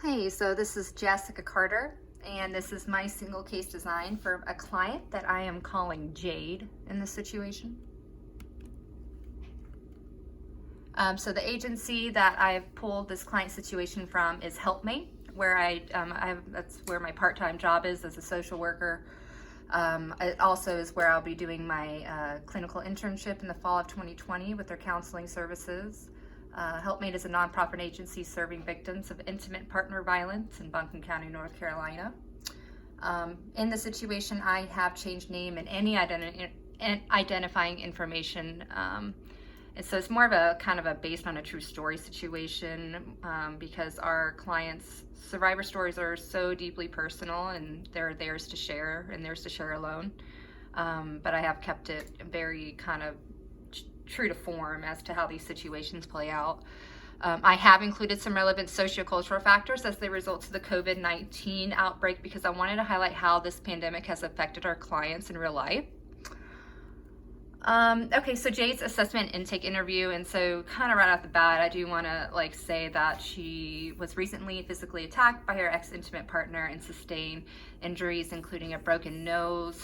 Hey, so this is Jessica Carter, and this is my single case design for a client that I am calling Jade in this situation. So the agency that I've pulled this client situation from is HelpMate, where that's where my part-time job is as a social worker. It also is where I'll be doing my clinical internship in the fall of 2020 with their counseling services. HelpMate is a nonprofit agency serving victims of intimate partner violence in Buncombe County, North Carolina. In the situation, I have changed name and any identifying information. And so it's more of a kind of a based on a true story situation because our clients' survivor stories are so deeply personal and they're theirs to share and theirs to share alone. But I have kept it very kind of true to form as to how these situations play out. I have included some relevant sociocultural factors as they result to the COVID-19 outbreak because I wanted to highlight how this pandemic has affected our clients in real life. Okay, so Jade's assessment intake interview, and so kind of right off the bat, I do want to say that she was recently physically attacked by her ex-intimate partner and sustained injuries, including a broken nose,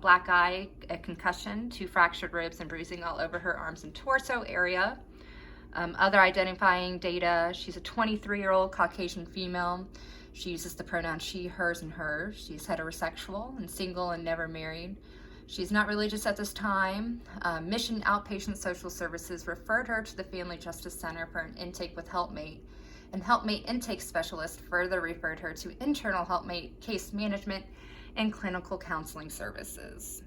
black eye, a concussion, 2 fractured ribs, and bruising all over her arms and torso area. Other identifying data: she's a 23-year-old Caucasian female. She uses the pronouns she, hers, and hers. She's heterosexual and single and never married. She's not religious at this time. Mission Outpatient Social Services referred her to the Family Justice Center for an intake with HelpMate, and HelpMate intake specialist further referred her to internal HelpMate case management and clinical counseling services.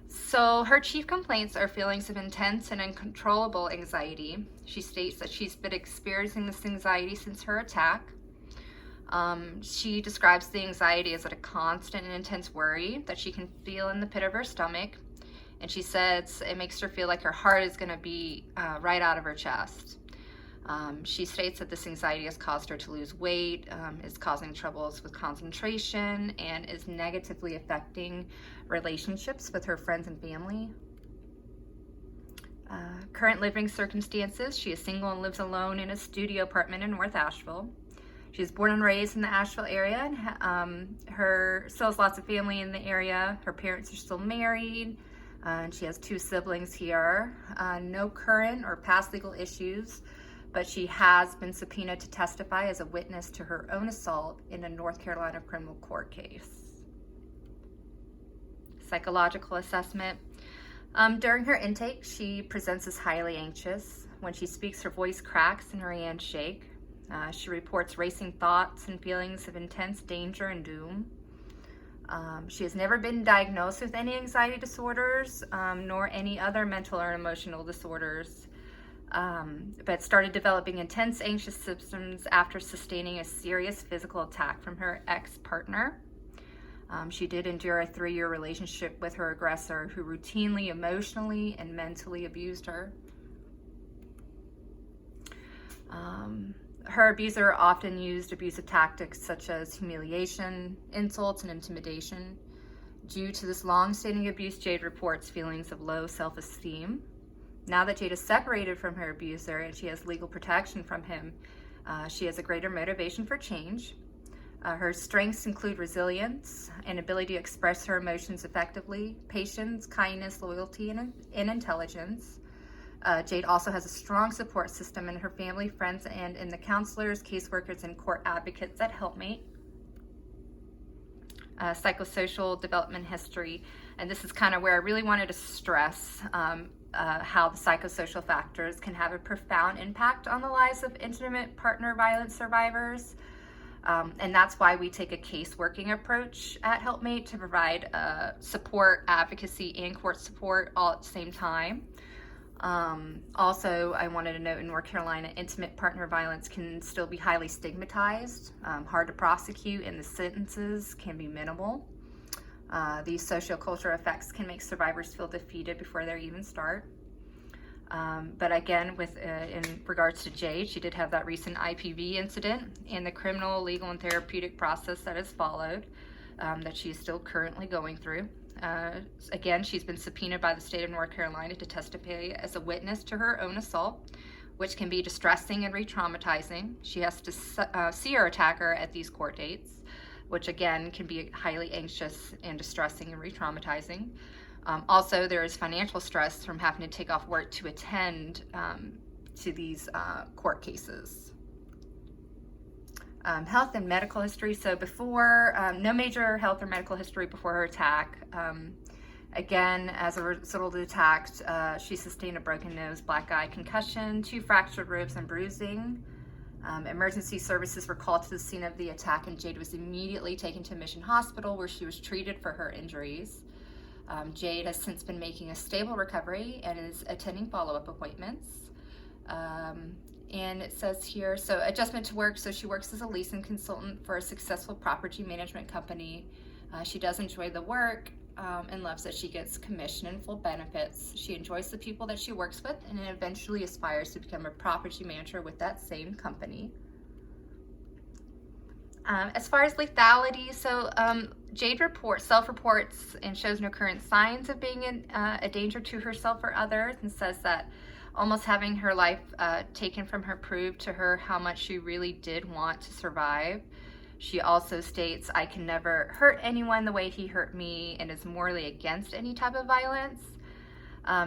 So her chief complaints are feelings of intense and uncontrollable anxiety. She states that she's been experiencing this anxiety since her attack. She describes the anxiety as a constant and intense worry that she can feel in the pit of her stomach. And she says it makes her feel like her heart is going to be right out of her chest. She states that this anxiety has caused her to lose weight, is causing troubles with concentration, and is negatively affecting relationships with her friends and family. Current living circumstances: she is single and lives alone in a studio apartment in North Asheville. She was born and raised in the Asheville area, and her still has lots of family in the area. Her parents are still married, and she has 2 siblings here. No current or past legal issues, but she has been subpoenaed to testify as a witness to her own assault in a North Carolina criminal court case. Psychological assessment. During her intake, she presents as highly anxious. When she speaks, her voice cracks and her hands shake. She reports racing thoughts and feelings of intense danger and doom. She has never been diagnosed with any anxiety disorders, nor any other mental or emotional disorders, but started developing intense anxious symptoms after sustaining a serious physical attack from her ex-partner. She did endure a 3-year relationship with her aggressor, who routinely emotionally and mentally abused her. Her abuser often used abusive tactics such as humiliation, insults, and intimidation. Due to this long-standing abuse, Jade reports feelings of low self-esteem. Now that Jade is separated from her abuser and she has legal protection from him, she has a greater motivation for change. Her strengths include resilience, an ability to express her emotions effectively, patience, kindness, loyalty, and intelligence. Jade also has a strong support system in her family, friends, and in the counselors, caseworkers, and court advocates at HelpMate. Psychosocial development history, and this is kind of where I really wanted to stress how the psychosocial factors can have a profound impact on the lives of intimate partner violence survivors. And that's why we take a case working approach at HelpMate to provide support, advocacy, and court support all at the same time. Also, I wanted to note, in North Carolina, intimate partner violence can still be highly stigmatized, hard to prosecute, and the sentences can be minimal. These sociocultural effects can make survivors feel defeated before they even start. But again, in regards to Jade, she did have that recent IPV incident and the criminal, legal, and therapeutic process that has followed that she's still currently going through. Again, she's been subpoenaed by the state of North Carolina to testify as a witness to her own assault, which can be distressing and re-traumatizing. She has to see her attacker at these court dates, which again can be highly anxious and distressing and re-traumatizing. Also, there is financial stress from having to take off work to attend to these court cases. Health and medical history. So before, no major health or medical history before her attack. Again, as a result of the attack, she sustained a broken nose, black eye, concussion, 2 fractured ribs, and bruising. Emergency services were called to the scene of the attack, and Jade was immediately taken to Mission Hospital, where she was treated for her injuries. Jade has since been making a stable recovery and is attending follow-up appointments. And it says here, so adjustment to work. So she works as a leasing consultant for a successful property management company. She does enjoy the work and loves that she gets commission and full benefits. She enjoys the people that she works with and eventually aspires to become a property manager with that same company. As far as lethality, so Jade self-reports and shows no current signs of being a danger to herself or others, and says that almost having her life taken from her proved to her how much she really did want to survive. She also states, "I can never hurt anyone the way he hurt me," and is morally against any type of violence.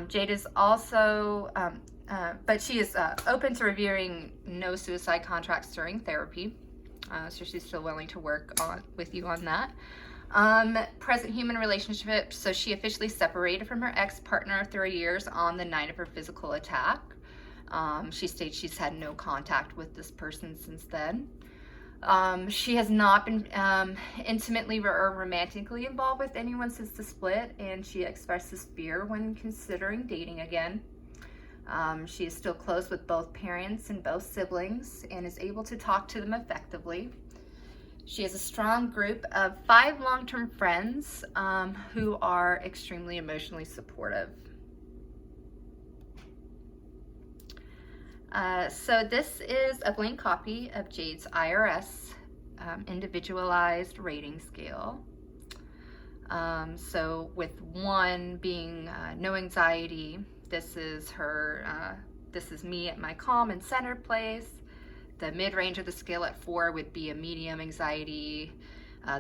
Jade is also, but she is open to reviewing no suicide contracts during therapy. So she's still willing to work with you on that. Present human relationship. So she officially separated from her ex-partner of 3 years on the night of her physical attack. She states she's had no contact with this person since then. She has not been intimately or romantically involved with anyone since the split, and she expresses fear when considering dating again. She is still close with both parents and both siblings and is able to talk to them effectively. She has a strong group of 5 long-term friends who are extremely emotionally supportive. So this is a blank copy of Jade's IRS individualized rating scale. So with 1 being no anxiety, this is her, this is me at my calm and centered place. The mid-range of the scale at 4 would be a medium anxiety.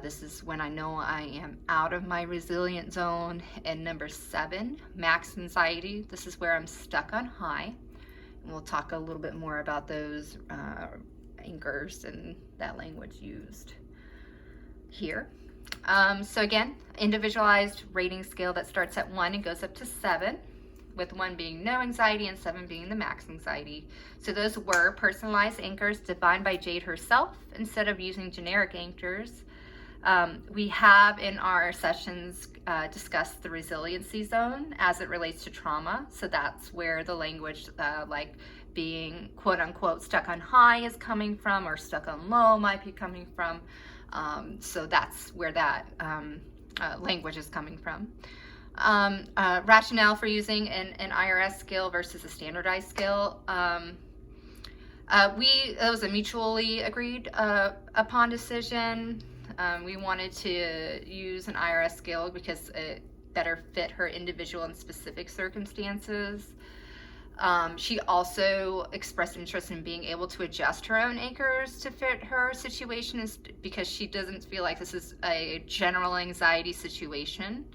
This is when I know I am out of my resilient zone. And number 7, max anxiety. This is where I'm stuck on high. And we'll talk a little bit more about those anchors and that language used here. So again, individualized rating scale that starts at 1 and goes up to 7, with 1 being no anxiety and 7 being the max anxiety. So those were personalized anchors defined by Jade herself instead of using generic anchors. We have in our sessions discussed the resiliency zone as it relates to trauma. So that's where the language like being quote unquote stuck on high is coming from, or stuck on low might be coming from. So that's where that language is coming from. Rationale for using an IRS scale versus a standardized scale. It was a mutually agreed upon decision. We wanted to use an IRS scale because it better fit her individual and specific circumstances. She also expressed interest in being able to adjust her own anchors to fit her situation, because she doesn't feel like this is a general anxiety situation.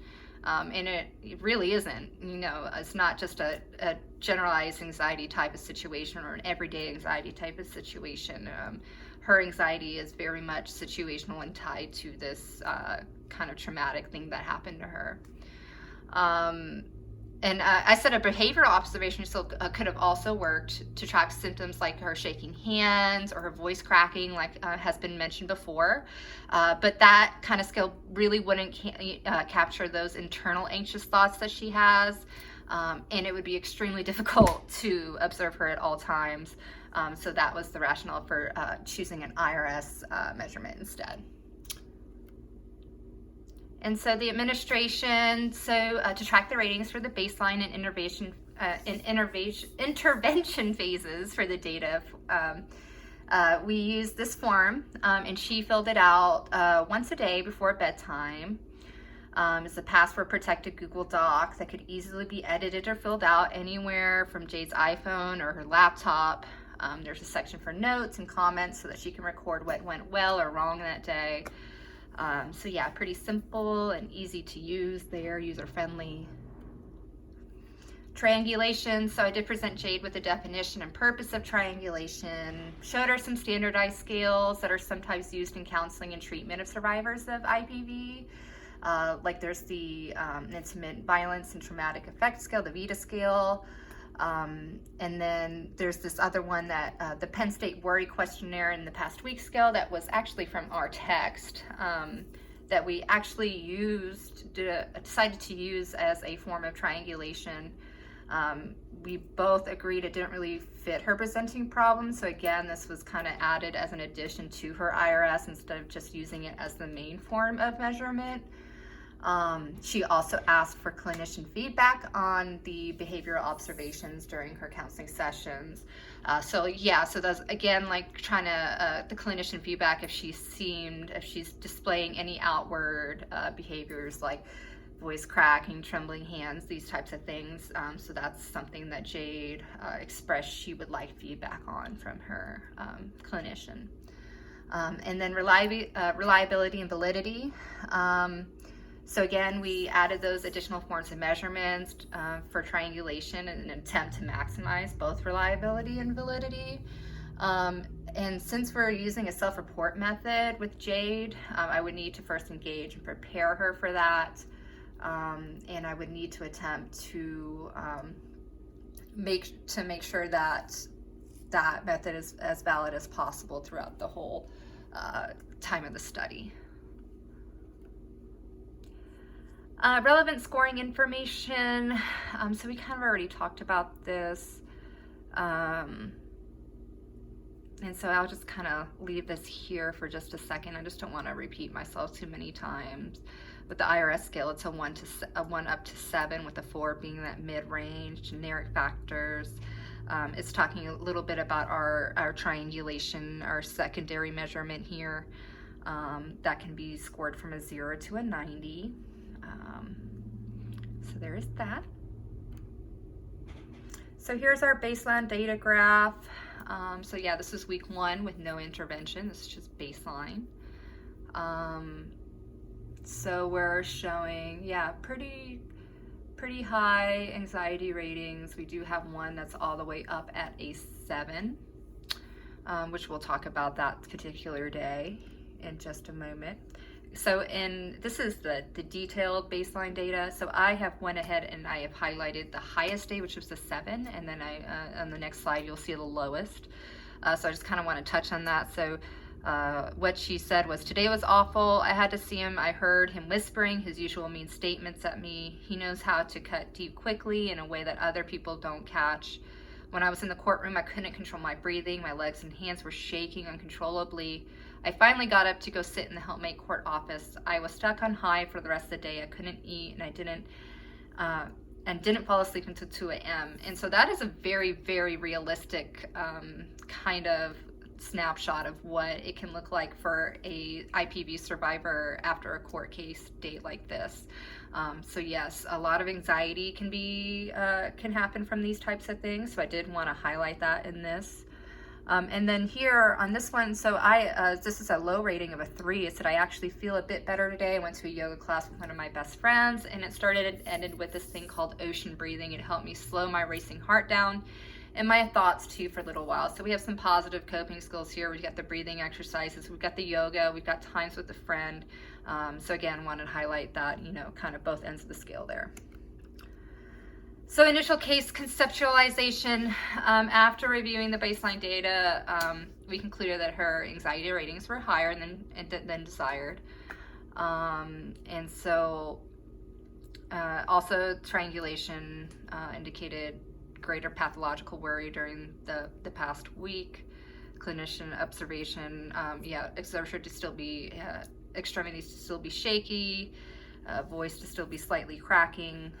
And it really isn't. You know, it's not just a generalized anxiety type of situation or an everyday anxiety type of situation. Her anxiety is very much situational and tied to this kind of traumatic thing that happened to her. And I said a behavioral observation could have also worked to track symptoms like her shaking hands or her voice cracking, like has been mentioned before. But that kind of scale really wouldn't capture those internal anxious thoughts that she has. And it would be extremely difficult to observe her at all times. So that was the rationale for choosing an IRS measurement instead. And so the administration, to track the ratings for the baseline and intervention phases for the data, we used this form, and she filled it out once a day before bedtime. It's a password protected Google Doc that could easily be edited or filled out anywhere from Jade's iPhone or her laptop. There's a section for notes and comments so that she can record what went well or wrong that day. So yeah, pretty simple and easy to use there, user friendly. Triangulation, so I did present Jade with the definition and purpose of triangulation, showed her some standardized scales that are sometimes used in counseling and treatment of survivors of IPV. Like there's the Intimate Violence and Traumatic Effect Scale, the VITA scale, and then there's this other one that the Penn State Worry Questionnaire and the Past Week scale that was actually from our text that we actually decided to use as a form of triangulation. We both agreed it didn't really fit her presenting problem, so again, this was kind of added as an addition to her IRS instead of just using it as the main form of measurement. She also asked for clinician feedback on the behavioral observations during her counseling sessions. So that's again like trying to the clinician feedback if she's displaying any outward behaviors like voice cracking, trembling hands, these types of things. So that's something that Jade expressed she would like feedback on from her clinician. And then reliability and validity. So again, we added those additional forms of measurements for triangulation in an attempt to maximize both reliability and validity. And since we're using a self-report method with Jade, I would need to first engage and prepare her for that. And I would need to attempt to make sure that that method is as valid as possible throughout the whole time of the study. Relevant scoring information. So we kind of already talked about this. And so I'll just kind of leave this here for just a second. I just don't want to repeat myself too many times. With the IRS scale, it's a 1 up to 7, with a 4 being that mid-range. Generic factors. It's talking a little bit about our triangulation, our secondary measurement here. That can be scored from a 0 to a 90. So there is that. So here's our baseline data graph. So yeah, this is week 1 with no intervention. This is just baseline. So we're showing, yeah, pretty high anxiety ratings. We do have one that's all the way up at a 7, which we'll talk about that particular day in just a moment. So this is the detailed baseline data. So I have went ahead and I have highlighted the highest day, which was the 7, and then on the next slide you'll see the lowest. So I just kind of want to touch on that. So what she said was, today was awful. I had to see him. I heard him whispering his usual mean statements at me. He knows how to cut deep quickly in a way that other people don't catch. When I was in the courtroom, I couldn't control my breathing. My legs and hands were shaking uncontrollably. I finally got up to go sit in the helpmate court office. I was stuck on high for the rest of the day. I couldn't eat, and I didn't fall asleep until 2 a.m. And so that is a very, very realistic kind of snapshot of what it can look like for a IPV survivor after a court case day like this. So yes, a lot of anxiety can happen from these types of things. So I did want to highlight that in this. And then here on this one, so this is a low rating of a 3. It said, I actually feel a bit better today. I went to a yoga class with one of my best friends, and it ended with this thing called ocean breathing. It helped me slow my racing heart down and my thoughts too for a little while. So we have some positive coping skills here. We've got the breathing exercises, we've got the yoga, we've got times with a friend. So again, wanted to highlight that, kind of both ends of the scale there. So initial case conceptualization, after reviewing the baseline data, we concluded that her anxiety ratings were higher than desired. And so also triangulation indicated greater pathological worry during the past week. Clinician observation, exertion to still be, extremities to still be shaky, voice to still be slightly cracking.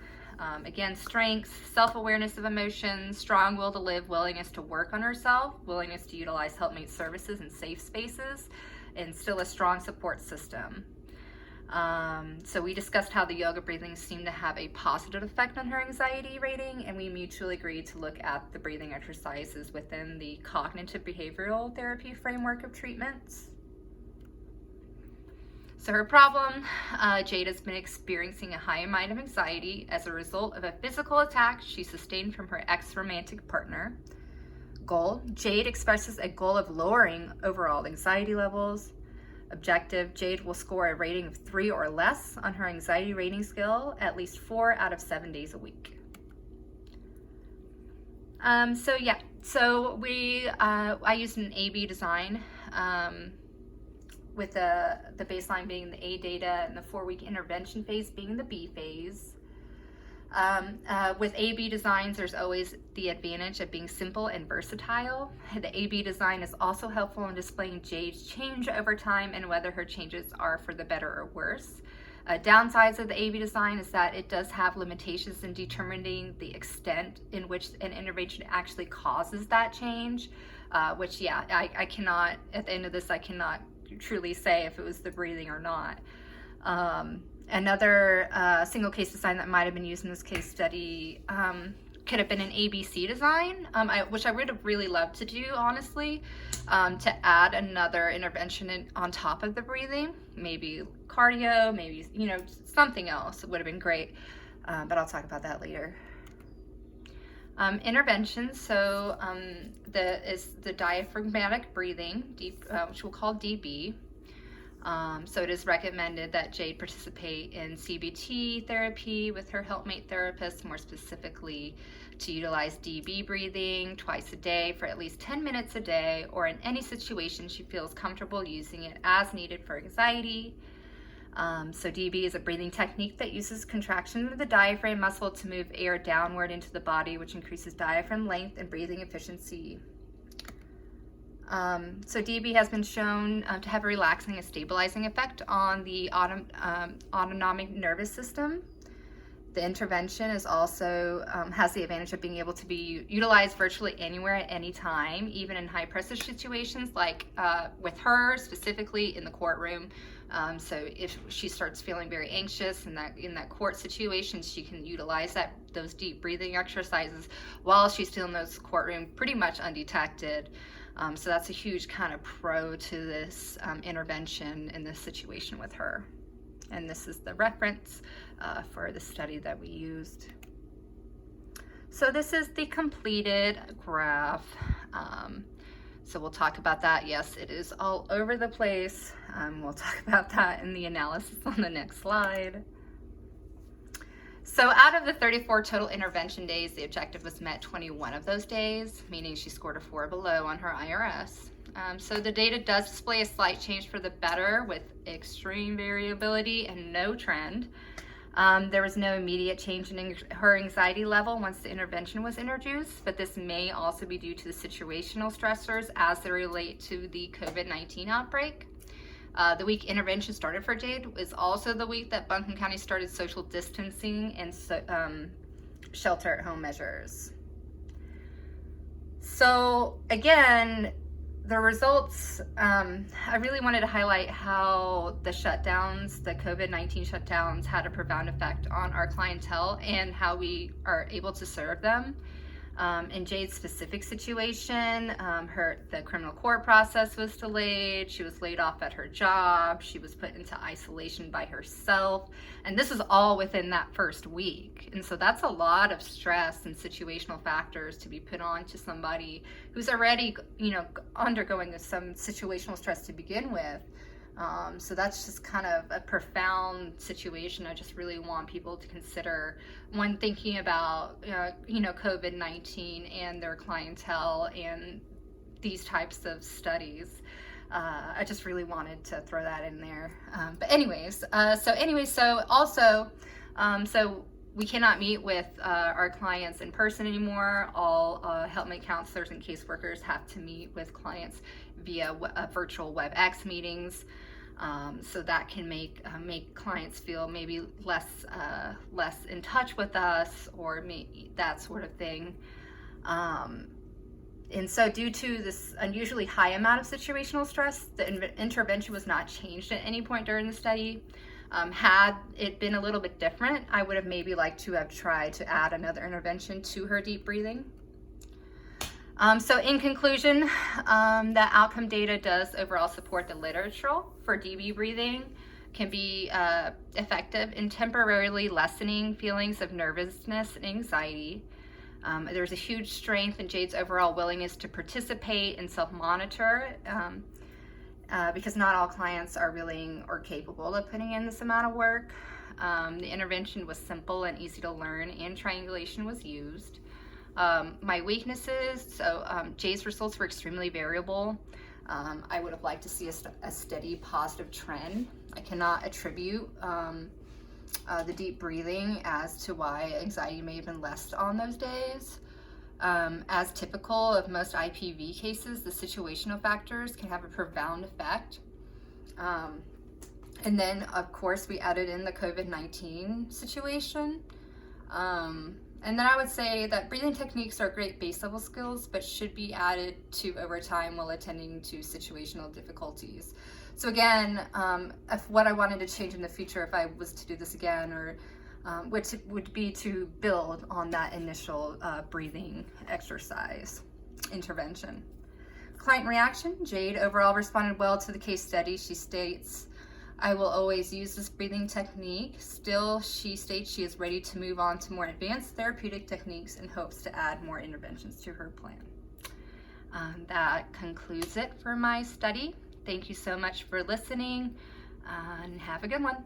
Again, strengths, self-awareness of emotions, strong will to live, willingness to work on herself, willingness to utilize helpmate services and safe spaces, and still a strong support system. So we discussed how the yoga breathing seemed to have a positive effect on her anxiety rating, and we mutually agreed to look at the breathing exercises within the cognitive behavioral therapy framework of treatments. So her problem, Jade has been experiencing a high amount of anxiety as a result of a physical attack she sustained from her ex-romantic partner. Goal, Jade expresses a goal of lowering overall anxiety levels. Objective, Jade will score a rating of 3 or less on her anxiety rating scale at least 4 out of 7 days a week. I used an A-B design with the baseline being the A data and the 4-week intervention phase being the B phase. With A-B designs, there's always the advantage of being simple and versatile. The A-B design is also helpful in displaying Jade's change over time and whether her changes are for the better or worse. Downsides of the A-B design is that it does have limitations in determining the extent in which an intervention actually causes that change, I cannot, at the end of this, I cannot truly say if it was the breathing or not. Another single case design that might have been used in this case study could have been an ABC design, which I would have really loved to do, honestly, to add another intervention on top of the breathing, maybe cardio, maybe, something else would have been great, but I'll talk about that later. Interventions, so the diaphragmatic breathing, which we'll call DB. So it is recommended that Jade participate in CBT therapy with her helpmate therapist, more specifically to utilize DB breathing twice a day for at least 10 minutes a day, or in any situation she feels comfortable using it as needed for anxiety. So DB is a breathing technique that uses contraction of the diaphragm muscle to move air downward into the body, which increases diaphragm length and breathing efficiency. So DB has been shown to have a relaxing and stabilizing effect on the autonomic nervous system. The intervention is also has the advantage of being able to be utilized virtually anywhere at any time, even in high pressure situations like with her specifically in the courtroom. So if she starts feeling very anxious in that court situation, she can utilize those deep breathing exercises while she's still in those courtroom pretty much undetected. So that's a huge kind of pro to this intervention in this situation with her. And this is the reference for the study that we used. So this is the completed graph. So we'll talk about that. Yes, it is all over the place. We'll talk about that in the analysis on the next slide. So out of the 34 total intervention days, the objective was met 21 of those days, meaning she scored a 4 below on her IRS. So the data does display a slight change for the better with extreme variability and no trend. There was no immediate change in her anxiety level once the intervention was introduced, but this may also be due to the situational stressors as they relate to the COVID-19 outbreak. The week intervention started for Jade was also the week that Buncombe County started social distancing and shelter-at-home measures. So again, the results, I really wanted to highlight how the shutdowns, the COVID-19 shutdowns, had a profound effect on our clientele and how we are able to serve them. In Jade's specific situation, the criminal court process was delayed. She was laid off at her job. She was put into isolation by herself. And this is all within that first week. And so that's a lot of stress and situational factors to be put on to somebody who's already, undergoing some situational stress to begin with. So that's just kind of a profound situation. I just really want people to consider when thinking about, COVID-19 and their clientele and these types of studies. I just really wanted to throw that in there. So we cannot meet with our clients in person anymore. All helpmate counselors and caseworkers have to meet with clients via virtual WebEx meetings. So that can make clients feel maybe less in touch with us, or that sort of thing. And so due to this unusually high amount of situational stress, the intervention was not changed at any point during the study. Had it been a little bit different, I would have maybe liked to have tried to add another intervention to her deep breathing. So in conclusion, the outcome data does overall support the literature for DB breathing can be effective in temporarily lessening feelings of nervousness and anxiety. There's a huge strength in Jade's overall willingness to participate and self-monitor because not all clients are willing or capable of putting in this amount of work. The intervention was simple and easy to learn, and triangulation was used. My weaknesses, so Jade's results were extremely variable. I would have liked to see a steady positive trend. I cannot attribute the deep breathing as to why anxiety may have been less on those days. As typical of most IPV cases, the situational factors can have a profound effect. And then, of course, we added in the COVID-19 situation. And then I would say that breathing techniques are great base level skills, but should be added to over time while attending to situational difficulties. So again, if what I wanted to change in the future, if I was to do this again, or which would be to build on that initial breathing exercise intervention. Client reaction, Jade overall responded well to the case study. She states, "I will always use this breathing technique." Still, she states she is ready to move on to more advanced therapeutic techniques and hopes to add more interventions to her plan. That concludes it for my study. Thank you so much for listening, and have a good one.